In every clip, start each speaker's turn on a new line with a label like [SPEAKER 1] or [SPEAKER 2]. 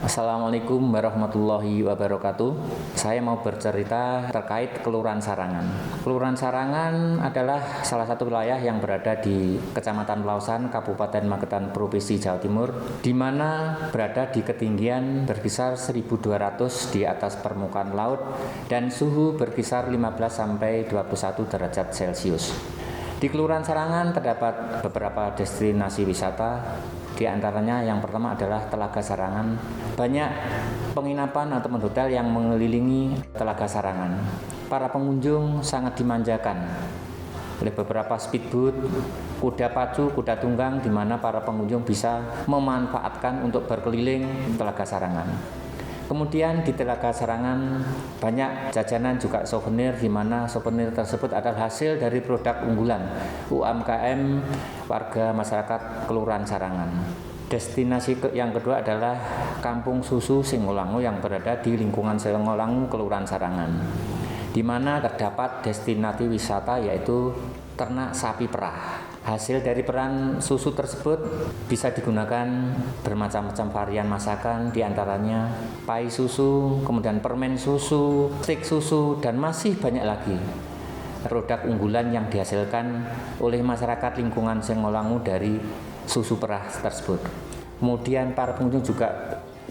[SPEAKER 1] Assalamualaikum warahmatullahi wabarakatuh. Saya mau bercerita terkait Kelurahan Sarangan. Kelurahan Sarangan adalah salah satu wilayah yang berada di Kecamatan Pelausan, Kabupaten Magetan, Provinsi Jawa Timur, di mana berada di ketinggian berkisar 1.200 di atas permukaan laut dan suhu berkisar 15 sampai 21 derajat Celcius. Di Kelurahan Sarangan terdapat beberapa destinasi wisata. Di antaranya yang pertama adalah Telaga Sarangan. Banyak penginapan atau hotel yang mengelilingi Telaga Sarangan. Para pengunjung sangat dimanjakan oleh beberapa speedboat, kuda pacu, kuda tunggang, di mana para pengunjung bisa memanfaatkan untuk berkeliling Telaga Sarangan. Kemudian di Telaga Sarangan banyak jajanan juga souvenir, di mana souvenir tersebut adalah hasil dari produk unggulan UMKM warga masyarakat Kelurahan Sarangan. Destinasi yang kedua adalah Kampung Susu Singolangu yang berada di lingkungan Singolangu, Kelurahan Sarangan, di mana terdapat destinasi wisata yaitu ternak sapi perah. Hasil dari peran susu tersebut bisa digunakan bermacam-macam varian masakan, diantaranya pai susu, kemudian permen susu, stik susu, dan masih banyak lagi produk unggulan yang dihasilkan oleh masyarakat lingkungan Singolangu dari susu perah tersebut. Kemudian para pengunjung juga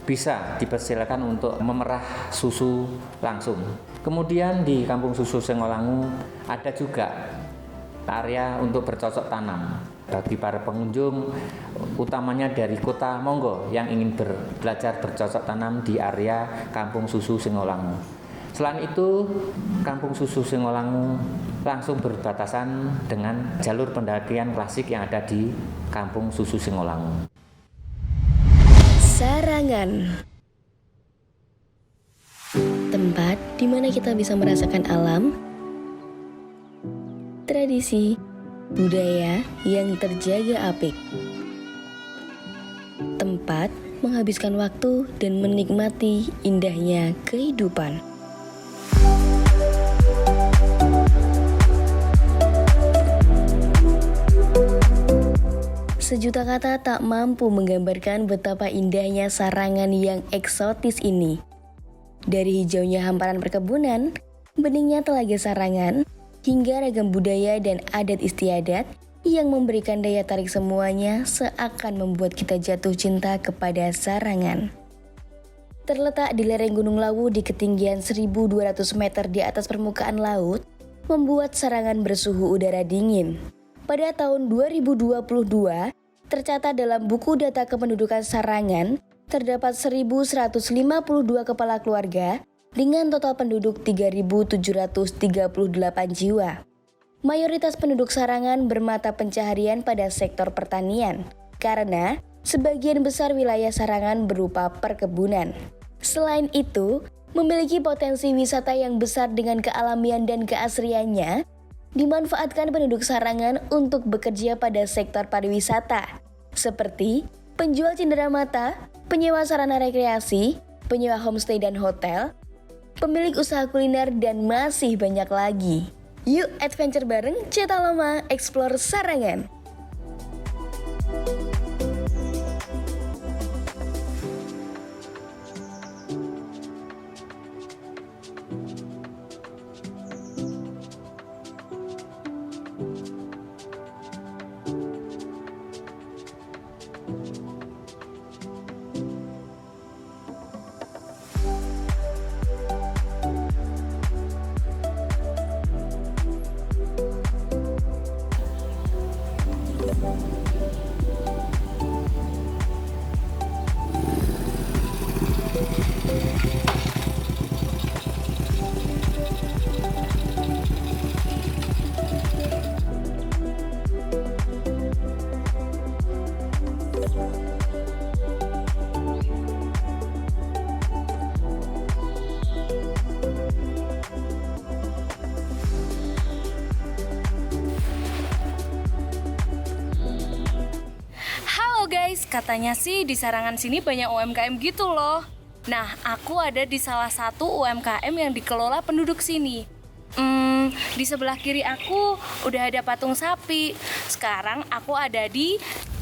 [SPEAKER 1] bisa dipersilakan untuk memerah susu langsung. Kemudian di Kampung Susu Singolangu ada juga area untuk bercocok tanam bagi para pengunjung, utamanya dari Kota Monggo yang ingin belajar bercocok tanam di area Kampung Susu Singolangu. Selain itu, Kampung Susu Singolangu langsung berbatasan dengan jalur pendakian klasik yang ada di Kampung Susu Singolangu.
[SPEAKER 2] Sarangan, tempat di mana kita bisa merasakan alam, tradisi, budaya yang terjaga apik. Tempat menghabiskan waktu dan menikmati indahnya kehidupan. Sejuta kata tak mampu menggambarkan betapa indahnya Sarangan yang eksotis ini. Dari hijaunya hamparan perkebunan, beningnya Telaga Sarangan, hingga ragam budaya dan adat istiadat yang memberikan daya tarik semuanya seakan membuat kita jatuh cinta kepada Sarangan. Terletak di lereng Gunung Lawu di ketinggian 1.200 meter di atas permukaan laut, membuat Sarangan bersuhu udara dingin. Pada tahun 2022, tercatat dalam buku data kependudukan Sarangan, terdapat 1.152 kepala keluarga dengan total penduduk 3.738 jiwa. Mayoritas penduduk Sarangan bermata pencaharian pada sektor pertanian, karena sebagian besar wilayah Sarangan berupa perkebunan. Selain itu, memiliki potensi wisata yang besar dengan kealamian dan keasriannya, dimanfaatkan penduduk Sarangan untuk bekerja pada sektor pariwisata, seperti penjual cenderamata, penyewa sarana rekreasi, penyewa homestay dan hotel, pemilik usaha kuliner, dan masih banyak lagi. Yuk adventure bareng Cetaloma Explore Sarangan.
[SPEAKER 3] Guys, katanya sih di Sarangan sini banyak UMKM gitu loh. Nah, aku ada di salah satu UMKM yang dikelola penduduk sini. Di sebelah kiri aku udah ada patung sapi. Sekarang aku ada di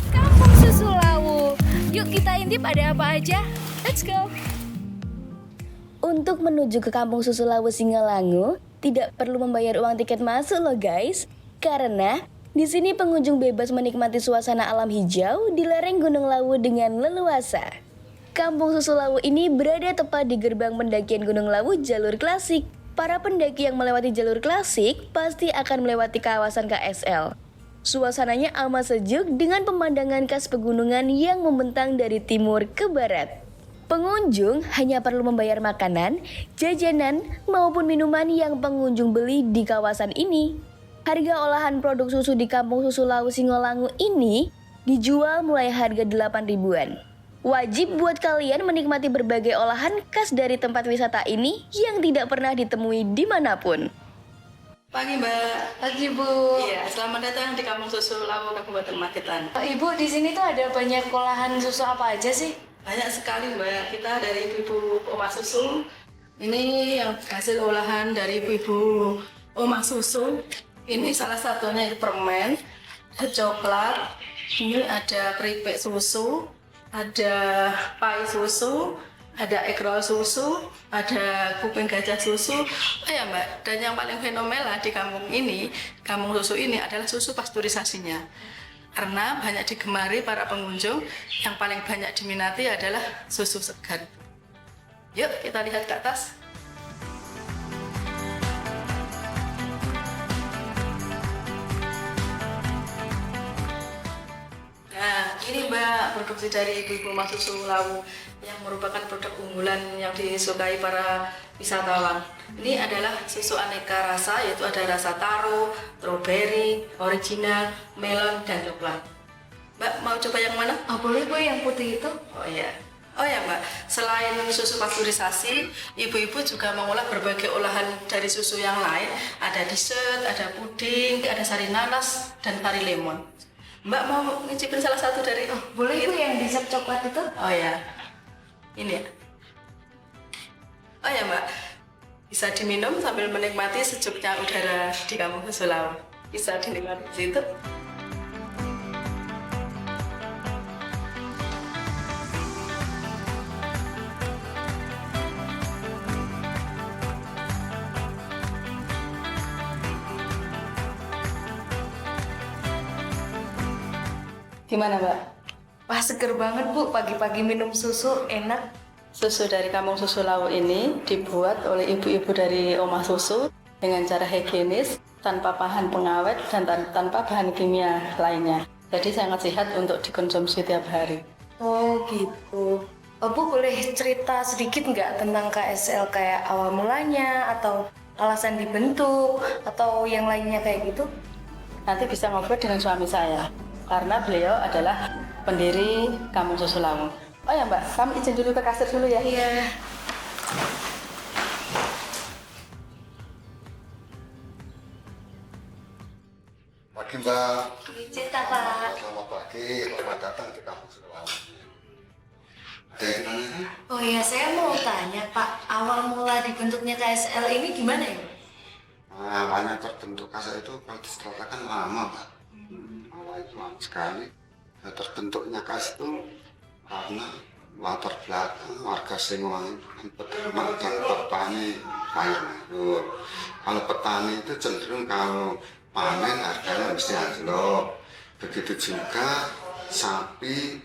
[SPEAKER 3] Kampung Susu Lawu. Yuk kita intip ada apa aja. Let's go!
[SPEAKER 2] Untuk menuju ke Kampung Susu Lawu Singalangu, tidak perlu membayar uang tiket masuk loh guys. Karena di sini pengunjung bebas menikmati suasana alam hijau di lereng Gunung Lawu dengan leluasa. Kampung Susu Lawu ini berada tepat di gerbang pendakian Gunung Lawu jalur klasik. Para pendaki yang melewati jalur klasik pasti akan melewati kawasan KSL. Suasananya amat sejuk dengan pemandangan khas pegunungan yang membentang dari timur ke barat. Pengunjung hanya perlu membayar makanan, jajanan, maupun minuman yang pengunjung beli di kawasan ini. Harga olahan produk susu di Kampung Susu Lawu Singalangu ini dijual mulai harga 8 ribuan. Wajib buat kalian menikmati berbagai olahan khas dari tempat wisata ini yang tidak pernah ditemui dimanapun.
[SPEAKER 4] Pagi Mbak.
[SPEAKER 3] Pagi Bu.
[SPEAKER 4] Iya, selamat datang di Kampung Susu Lawu Kabupaten Magetan.
[SPEAKER 3] Ibu, di sini tuh ada banyak olahan susu apa aja sih?
[SPEAKER 4] Banyak sekali Mbak, kita dari ibu-ibu Omah Susu. Ini yang hasil olahan dari ibu-ibu Omah Susu. Ini salah satunya itu permen, ada coklat, ini ada keripik susu, ada pai susu, ada egg roll susu, ada kuping gajah susu. Oh ya Mbak, dan yang paling fenomenal di kampung ini, kampung susu ini adalah susu pasteurisasinya. Karena banyak digemari para pengunjung, yang paling banyak diminati adalah susu segar. Yuk kita lihat ke atas. Nah, ini Mbak, produksi dari Ibu-Ibu Omah Susu Lawu yang merupakan produk unggulan yang disukai para wisatawan. Ini adalah susu aneka rasa, yaitu ada rasa taro, strawberry, original, melon, dan coklat. Mbak, mau coba yang mana?
[SPEAKER 3] Oh, boleh Bu, yang putih itu.
[SPEAKER 4] Oh ya. Oh ya Mbak, selain susu pasteurisasi, ibu-ibu juga mengolah berbagai olahan dari susu yang lain. Ada dessert, ada puding, ada sari nanas, dan sari lemon. Mbak mau ngicipin salah satu dari
[SPEAKER 3] Boleh Bu, yang dessert coklat itu.
[SPEAKER 4] Oh ya, ini ya. Oh ya Mbak, bisa diminum sambil menikmati sejuknya udara di Kampung Susu Lawu. Bisa dinikmati di situ. Gimana Mbak?
[SPEAKER 3] Wah, seger banget Bu, pagi-pagi minum susu, enak.
[SPEAKER 4] Susu dari Kampung Susu Lawu ini dibuat oleh ibu-ibu dari Omah Susu dengan cara higienis, tanpa bahan pengawet dan tanpa bahan kimia lainnya. Jadi sangat sehat untuk dikonsumsi tiap hari.
[SPEAKER 3] Oh gitu. Oh, Bu, boleh cerita sedikit nggak tentang KSL, kayak awal mulanya, atau alasan dibentuk, atau yang lainnya kayak gitu?
[SPEAKER 4] Nanti bisa ngobrol dengan suami saya, karena beliau adalah pendiri Kampung Susu Lawu. Oh ya Mbak, kami izin dulu ke kasir dulu ya.
[SPEAKER 3] Iya.
[SPEAKER 5] Pagi Mbak.
[SPEAKER 3] Cerita Pak.
[SPEAKER 5] Selamat pagi, selamat datang di Kampung Susu Lawu. Ada yang nanya?
[SPEAKER 3] Oh iya, saya mau tanya Pak, awal mula dibentuknya KSL ini gimana ya?
[SPEAKER 5] Nah, awalnya terbentuk KSL itu kalau diceritakan lama Pak. Awalnya lama sekali. Nah, terbentuknya KSL itu karena latar belakang warga Singalangu kan peternak dan petani kayu mayur. Kalau petani itu cenderung kalau panen harganya mesti anjlok. Begitu juga sapi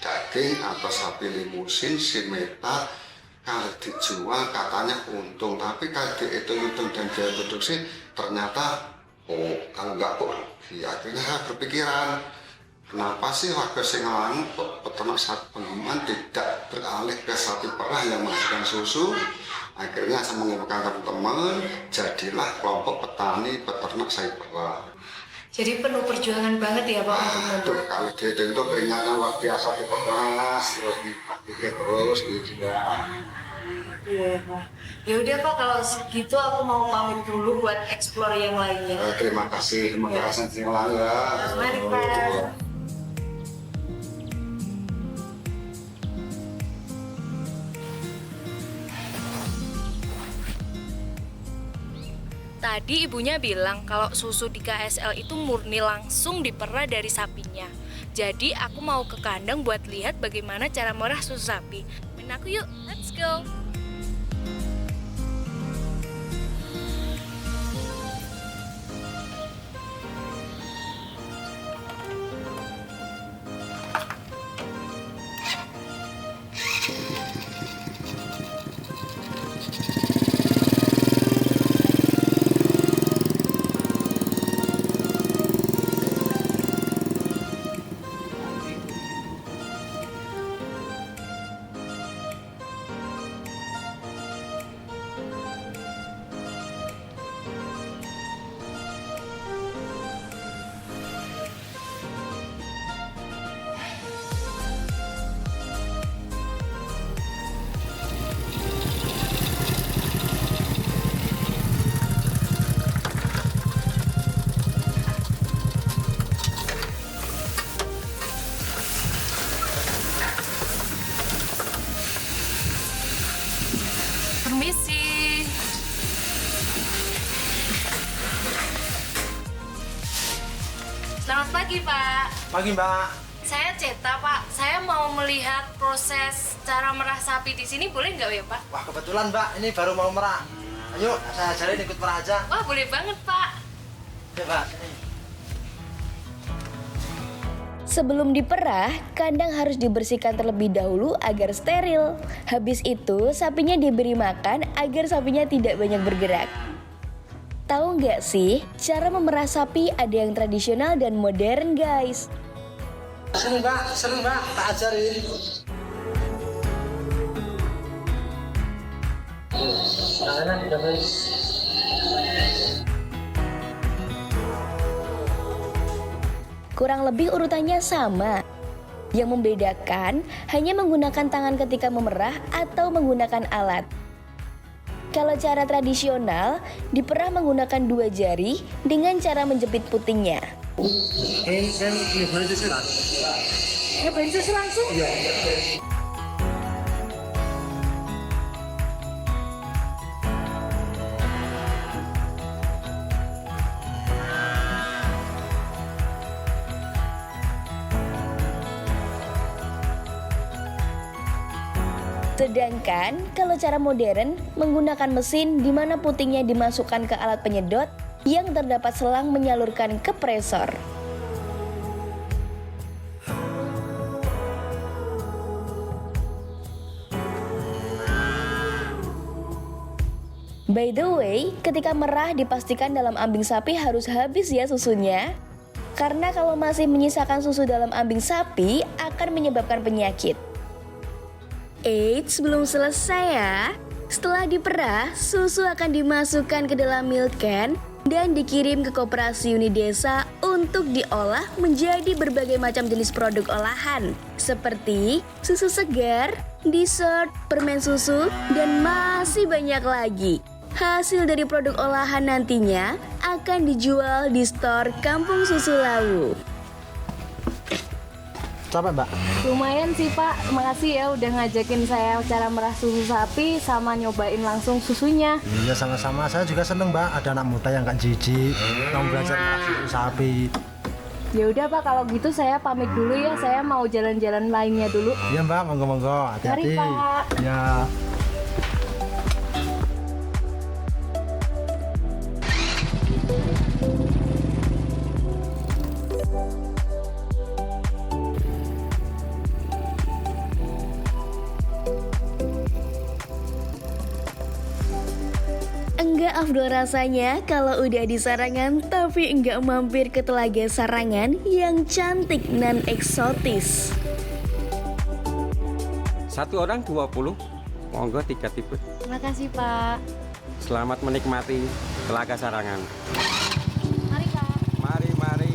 [SPEAKER 5] daging atau sapi limusin, simeta, kalau dijual katanya untung, tapi kalau dihitung-hitung dan biaya produksi ternyata kalau nggak kok rugi. Akhirnya saya berpikiran, kenapa sih warga Singalangu peternak sapi pengembang tidak beralih ke sapi perah yang menghasilkan susu? Akhirnya saya mengumpulkan teman-teman, jadilah kelompok petani peternak sapi perah.
[SPEAKER 3] Jadi penuh perjuangan banget ya Pak untuk membentuk.
[SPEAKER 5] Kalau dihitung itu keringatnya luar biasa diperas, terus dipikir terus gitu ya.
[SPEAKER 3] Iya. Ya udah Pak, kalau segitu aku mau pamit dulu buat explore yang lainnya.
[SPEAKER 5] Terima kasih, terima kasih Singalangu ya.
[SPEAKER 3] Mari Pak. Tadi ibunya bilang kalau susu di KSL itu murni langsung diperah dari sapinya. Jadi aku mau ke kandang buat lihat bagaimana cara merah susu sapi. ikutin aku yuk, let's go. Permisi. Selamat pagi, Pak.
[SPEAKER 6] Pagi Mbak.
[SPEAKER 3] Saya Ceta, Pak. Saya mau melihat proses cara merah sapi di sini, boleh nggak ya, Pak?
[SPEAKER 6] Wah kebetulan Mbak, ini baru mau merah. Ayo saya ajarin ikut merah aja.
[SPEAKER 3] Wah, boleh banget, Pak.
[SPEAKER 6] Ya Mbak, sini.
[SPEAKER 2] Sebelum diperah, kandang harus dibersihkan terlebih dahulu agar steril. Habis itu, sapinya diberi makan agar sapinya tidak banyak bergerak. Tahu nggak sih, cara memerah sapi ada yang tradisional dan modern, guys.
[SPEAKER 6] Sini Mbak, tak ajarin. Tangan udah baik.
[SPEAKER 2] Kurang lebih urutannya sama. Yang membedakan hanya menggunakan tangan ketika memerah atau menggunakan alat. Kalau cara tradisional, diperah menggunakan 2 jari dengan cara menjepit putingnya. Sedangkan kalau cara modern menggunakan mesin di mana putingnya dimasukkan ke alat penyedot yang terdapat selang menyalurkan kompresor. By the way, ketika merah dipastikan dalam ambing sapi harus habis ya susunya. Karena kalau masih menyisakan susu dalam ambing sapi akan menyebabkan penyakit. Eits, belum selesai ya. Setelah diperah, susu akan dimasukkan ke dalam milk can dan dikirim ke koperasi unit desa untuk diolah menjadi berbagai macam jenis produk olahan seperti susu segar, dessert, permen susu, dan masih banyak lagi. Hasil dari produk olahan nantinya akan dijual di store Kampung Susu Lawu.
[SPEAKER 6] Capek Mbak?
[SPEAKER 3] Lumayan sih, Pak. Makasih ya udah ngajakin saya cara merah susu sapi sama nyobain langsung susunya.
[SPEAKER 6] Iya sama-sama, saya juga seneng Mbak. Ada anak muda yang gak jijik, mau belajar merah susu sapi.
[SPEAKER 3] Ya udah, Pak, kalau gitu saya pamit dulu ya. Saya mau jalan-jalan lainnya dulu.
[SPEAKER 6] Iya Mbak, monggo-monggo, hati-hati.
[SPEAKER 3] Mari, Pak.
[SPEAKER 6] Ya.
[SPEAKER 2] Enggak afdol rasanya kalau udah di Sarangan tapi enggak mampir ke Telaga Sarangan yang cantik dan eksotis.
[SPEAKER 7] Satu orang 20, monggo 3 tipe.
[SPEAKER 3] Terima kasih, Pak.
[SPEAKER 7] Selamat menikmati Telaga Sarangan.
[SPEAKER 3] Mari, Pak.
[SPEAKER 7] Mari, mari.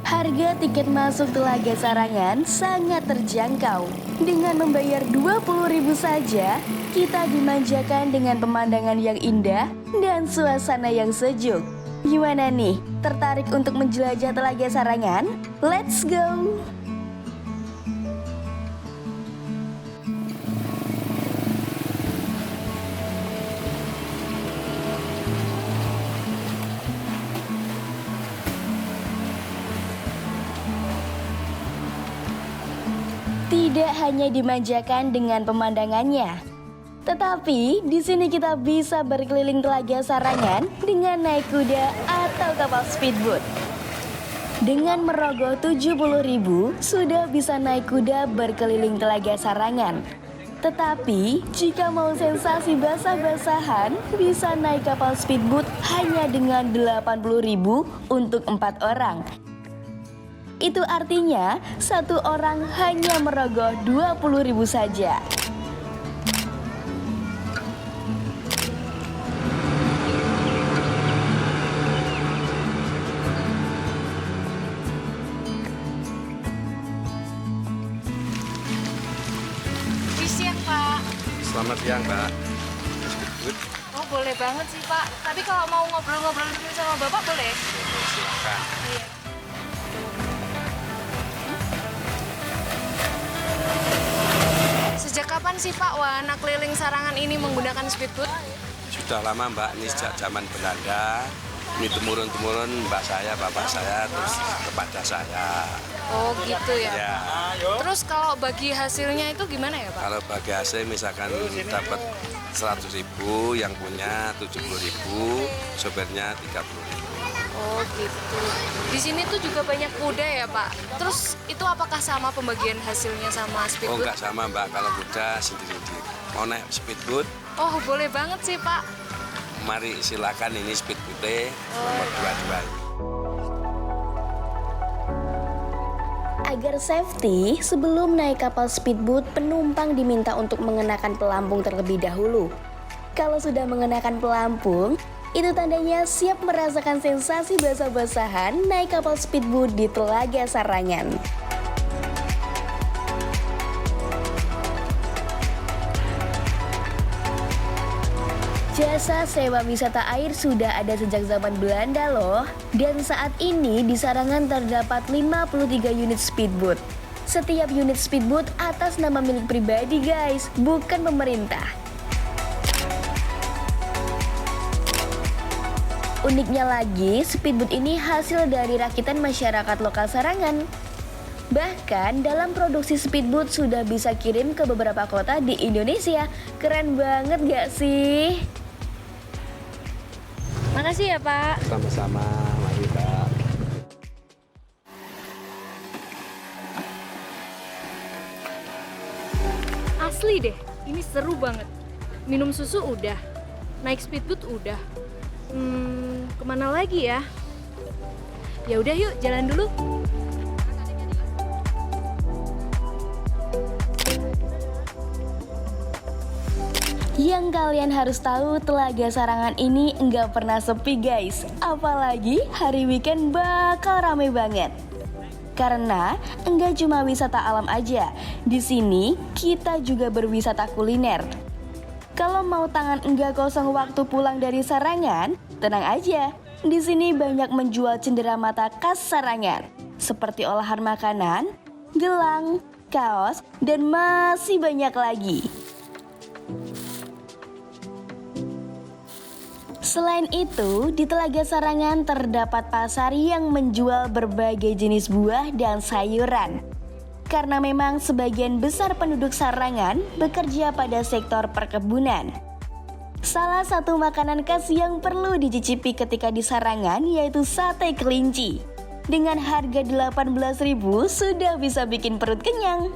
[SPEAKER 2] Harga tiket masuk Telaga Sarangan sangat terjangkau. Dengan membayar 20.000 saja, kita dimanjakan dengan pemandangan yang indah dan suasana yang sejuk. Gimana nih? Tertarik untuk menjelajah Telaga Sarangan? Let's go! Tidak hanya dimanjakan dengan pemandangannya, tetapi di sini kita bisa berkeliling Telaga Sarangan dengan naik kuda atau kapal speedboat. Dengan merogoh 70.000 sudah bisa naik kuda berkeliling Telaga Sarangan. Tetapi jika mau sensasi basah-basahan bisa naik kapal speedboat hanya dengan 80.000 untuk 4 orang. Itu artinya satu orang hanya merogoh 20.000 saja.
[SPEAKER 3] Siang, Pak.
[SPEAKER 7] Selamat siang, Mbak.
[SPEAKER 3] Oh, boleh banget sih, Pak. Tapi kalau mau ngobrol-ngobrol dulu sama Bapak boleh?
[SPEAKER 7] Silakan.
[SPEAKER 3] Iya. Sejak kapan sih Pak wahana keliling Sarangan ini menggunakan speedboat?
[SPEAKER 7] Sudah lama, Mbak. Ini sejak zaman Belanda. Ini temurun-temurun mbak saya, bapak saya, terus kepada saya.
[SPEAKER 3] Oh gitu ya.
[SPEAKER 7] Ya,
[SPEAKER 3] Terus kalau bagi hasilnya itu gimana ya Pak?
[SPEAKER 7] kalau bagi hasil misalkan dapat 100.000, yang punya 70.000, sopirnya 30.000.
[SPEAKER 3] Oh gitu. Di sini tuh juga banyak kuda ya Pak. Terus itu apakah sama pembagian hasilnya sama
[SPEAKER 7] Oh,
[SPEAKER 3] speedboat?
[SPEAKER 7] enggak sama, Mbak. Kalau kuda sendiri-sendiri. Mau naik speedboat,
[SPEAKER 3] Oh boleh banget sih Pak.
[SPEAKER 7] mari silakan, ini speedboat nomor 22 ini.
[SPEAKER 2] Agar safety, sebelum naik kapal speedboat, penumpang diminta untuk mengenakan pelampung terlebih dahulu. Kalau sudah mengenakan pelampung, itu tandanya siap merasakan sensasi basah-basahan naik kapal speedboat di Telaga Sarangan. Jasa sewa wisata air sudah ada sejak zaman Belanda loh. Dan saat ini di Sarangan terdapat 53 unit speedboat. Setiap unit speedboat atas nama milik pribadi guys, bukan pemerintah. Uniknya lagi, speedboat ini hasil dari rakitan masyarakat lokal Sarangan. Bahkan dalam produksi speedboat sudah bisa kirim ke beberapa kota di Indonesia. Keren banget gak sih?
[SPEAKER 3] Makasih ya Pak.
[SPEAKER 7] Sama-sama, mari, Mbak.
[SPEAKER 3] Asli deh, ini seru banget. Minum susu udah, naik speedboat udah. Kemana lagi ya? Ya udah yuk, jalan dulu.
[SPEAKER 2] Yang kalian harus tahu, Telaga Sarangan ini nggak pernah sepi guys. Apalagi hari weekend bakal rame banget. Karena enggak cuma wisata alam aja, di sini kita juga berwisata kuliner. Kalau mau tangan enggak kosong waktu pulang dari Sarangan, tenang aja. Di sini banyak menjual cenderamata khas Sarangan, seperti olahan makanan, gelang, kaos, dan masih banyak lagi. Selain itu, di Telaga Sarangan terdapat pasar yang menjual berbagai jenis buah dan sayuran. Karena memang sebagian besar penduduk Sarangan bekerja pada sektor perkebunan. Salah satu makanan khas yang perlu dicicipi ketika di Sarangan yaitu sate kelinci. Dengan harga 18.000 sudah bisa bikin perut kenyang.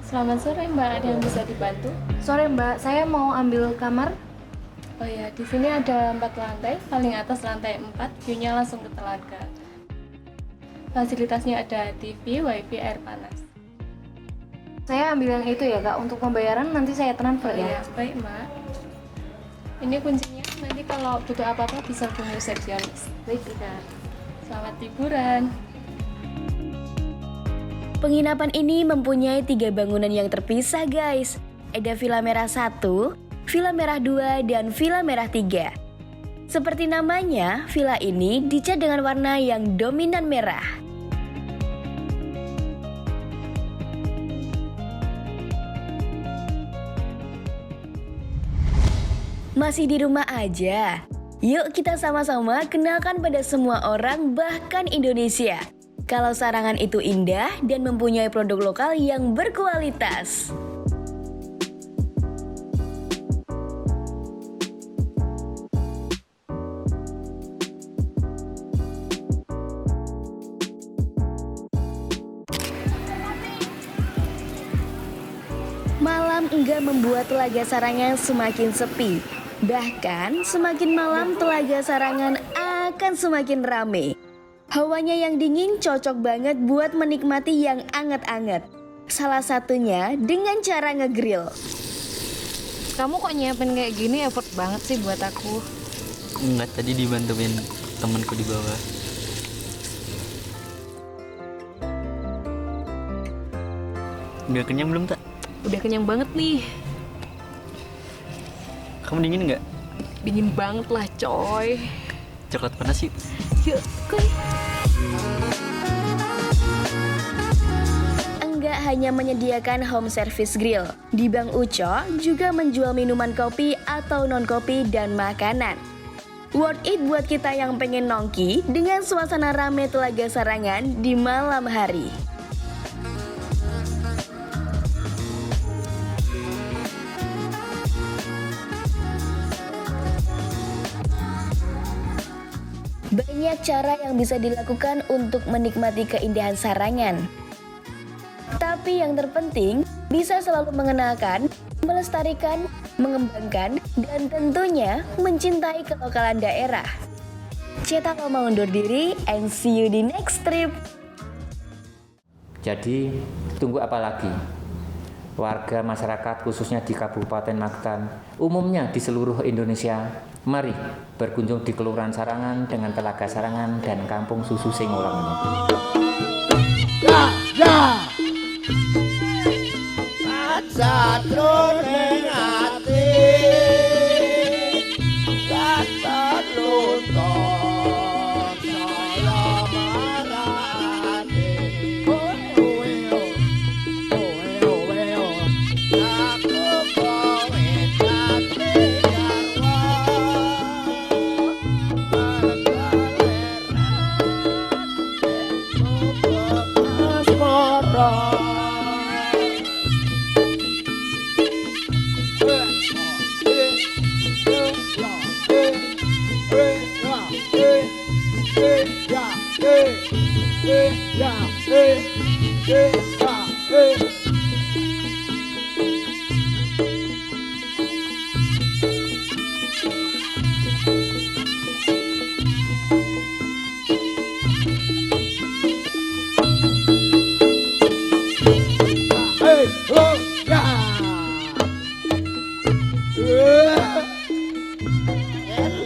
[SPEAKER 3] Selamat sore Mbak, ada yang bisa dibantu? Sore Mbak, saya mau ambil kamar. Oh ya, di sini ada 4 lantai, paling atas lantai 4, view-nya langsung ke telaga. Fasilitasnya ada TV, wifi, air panas. Saya ambil yang itu ya Kak, untuk pembayaran nanti saya transfer ya.
[SPEAKER 4] Ya, baik Mbak. Ini kuncinya, nanti kalau butuh apa-apa bisa hubungi resepsionis.
[SPEAKER 3] Baik Kak.
[SPEAKER 4] Selamat liburan.
[SPEAKER 2] Penginapan ini mempunyai 3 bangunan yang terpisah guys. Ada Villa Merah 1, Villa Merah 2, dan Villa Merah 3. Seperti namanya, villa ini dicat dengan warna yang dominan merah. Masih di rumah aja? Yuk kita sama-sama kenalkan pada semua orang bahkan Indonesia kalau Sarangan itu indah dan mempunyai produk lokal yang berkualitas. Malam enggak membuat Telaga Sarangan semakin sepi. Bahkan semakin malam Telaga Sarangan akan semakin rame. Hawanya yang dingin cocok banget buat menikmati yang anget-anget. Salah satunya dengan cara ngegrill.
[SPEAKER 3] Kamu kok nyiapin kayak gini, effort banget sih buat aku.
[SPEAKER 8] Enggak, tadi dibantuin temanku di bawah. Udah kenyang belum, Tak?
[SPEAKER 3] Udah kenyang banget nih.
[SPEAKER 8] Kamu dingin nggak?
[SPEAKER 3] Dingin banget lah coy.
[SPEAKER 8] Coklat panas yuk.
[SPEAKER 3] Yuk, kuy.
[SPEAKER 2] Enggak hanya menyediakan home service grill, di Bang Uco juga menjual minuman kopi atau non-kopi dan makanan. Worth it buat kita yang pengen nongki dengan suasana rame Telaga Sarangan di malam hari. Banyak cara yang bisa dilakukan untuk menikmati keindahan Sarangan. Tapi yang terpenting, bisa selalu mengenalkan, melestarikan, mengembangkan, dan tentunya mencintai kelokalan daerah. Cetak mau undur diri and see you di next trip.
[SPEAKER 1] Jadi, tunggu apa lagi? Warga masyarakat khususnya di Kabupaten Magetan, umumnya di seluruh Indonesia, mari berkunjung di Kelurahan Sarangan dengan Telaga Sarangan dan Kampung Susu Singolang ini.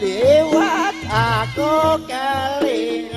[SPEAKER 9] Lewat aku kelingan,